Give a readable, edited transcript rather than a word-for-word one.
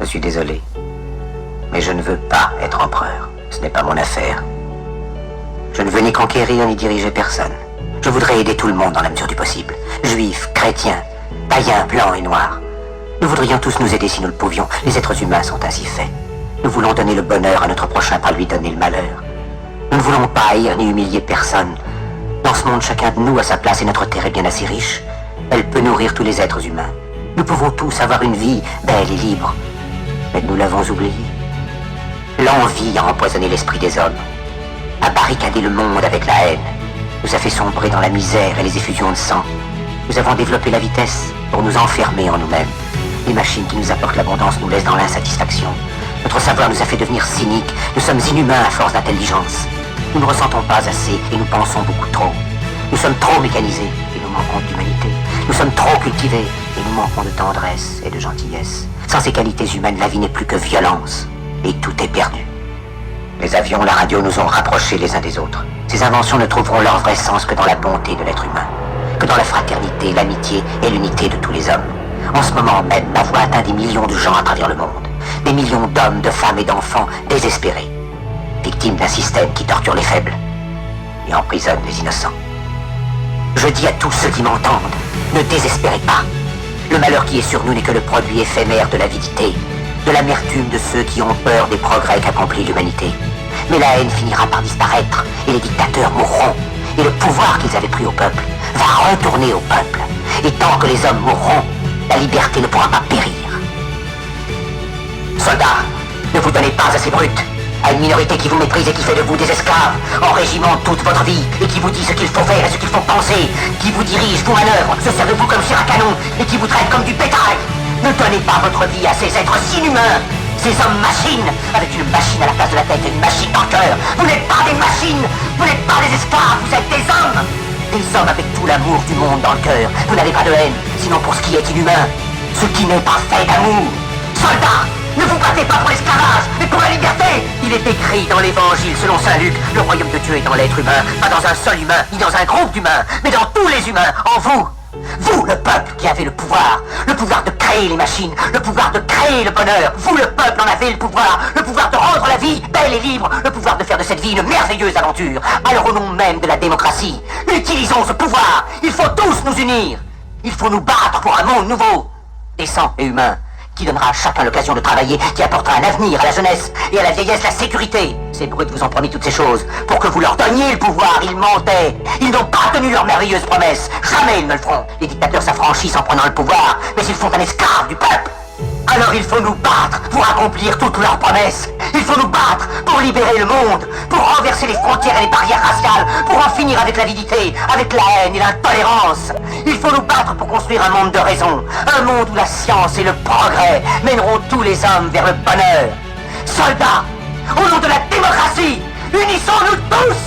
suis désolé. Mais je ne veux pas être empereur. Ce n'est pas mon affaire. Je ne veux ni conquérir ni diriger personne. Je voudrais aider tout le monde dans la mesure du possible. Juifs, chrétiens, païens, blancs et noirs. Nous voudrions tous nous aider si nous le pouvions. Les êtres humains sont ainsi faits. Nous voulons donner le bonheur à notre prochain, pas lui donner le malheur. Nous ne voulons pas haïr ni humilier personne. Dans ce monde, chacun de nous a sa place et notre terre est bien assez riche. Elle peut nourrir tous les êtres humains. Nous pouvons tous avoir une vie belle et libre. Mais nous l'avons oublié. L'envie a empoisonné l'esprit des hommes, a barricadé le monde avec la haine, nous a fait sombrer dans la misère et les effusions de sang. Nous avons développé la vitesse pour nous enfermer en nous-mêmes. Les machines qui nous apportent l'abondance nous laissent dans l'insatisfaction. Notre savoir nous a fait devenir cyniques. Nous sommes inhumains à force d'intelligence. Nous ne ressentons pas assez et nous pensons beaucoup trop. Nous sommes trop mécanisés et nous manquons d'humanité. Nous sommes trop cultivés et nous manquons de tendresse et de gentillesse. Sans ces qualités humaines, la vie n'est plus que violence. Et tout est perdu. Les avions, la radio nous ont rapprochés les uns des autres. Ces inventions ne trouveront leur vrai sens que dans la bonté de l'être humain, que dans la fraternité, l'amitié et l'unité de tous les hommes. En ce moment même, ma voix atteint des millions de gens à travers le monde. Des millions d'hommes, de femmes et d'enfants désespérés, victimes d'un système qui torture les faibles et emprisonne les innocents. Je dis à tous ceux qui m'entendent, ne désespérez pas. Le malheur qui est sur nous n'est que le produit éphémère de l'avidité, de l'amertume de ceux qui ont peur des progrès qu'accomplit l'humanité. Mais la haine finira par disparaître et les dictateurs mourront. Et le pouvoir qu'ils avaient pris au peuple va retourner au peuple. Et tant que les hommes mourront, la liberté ne pourra pas périr. Soldats, ne vous donnez pas à ces brutes, à une minorité qui vous méprise et qui fait de vous des esclaves, en régiment toute votre vie, et qui vous dit ce qu'il faut faire et ce qu'il faut penser, qui vous dirige, vous manœuvre, se sert de vous comme sur un canon, et qui vous traite comme du bétail. Ne donnez pas votre vie à ces êtres inhumains, ces hommes-machines, avec une machine à la place de la tête et une machine dans le cœur. Vous n'êtes pas des machines, vous n'êtes pas des esclaves, vous êtes des hommes. Des hommes avec tout l'amour du monde dans le cœur. Vous n'avez pas de haine, sinon pour ce qui est inhumain, ce qui n'est pas fait d'amour. Soldats, ne vous battez pas pour l'esclavage, mais pour la liberté. Il est écrit dans l'évangile selon saint Luc, le royaume de Dieu est dans l'être humain, pas dans un seul humain, ni dans un groupe d'humains, mais dans tous les humains, en vous. Vous, le peuple qui avez le pouvoir de créer les machines, le pouvoir de créer le bonheur. Vous, le peuple, en avez le pouvoir de rendre la vie belle et libre, le pouvoir de faire de cette vie une merveilleuse aventure. Alors au nom même de la démocratie, utilisons ce pouvoir. Il faut tous nous unir. Il faut nous battre pour un monde nouveau, décent et humain, qui donnera à chacun l'occasion de travailler, qui apportera un avenir à la jeunesse et à la vieillesse la sécurité. Ces brutes vous ont promis toutes ces choses pour que vous leur donniez le pouvoir. Ils mentaient. Ils n'ont pas tenu leurs merveilleuses promesses. Jamais ils ne le feront. Les dictateurs s'affranchissent en prenant le pouvoir, mais ils font un esclave du peuple. Alors il faut nous battre pour accomplir toutes leurs promesses. Il faut nous battre pour libérer le monde, pour renverser les frontières et les barrières raciales, pour en finir avec l'avidité, avec la haine et l'intolérance. Il faut nous battre pour construire un monde de raison, un monde où la science et le progrès mèneront tous les hommes vers le bonheur. Soldats, au nom de la démocratie, unissons-nous tous!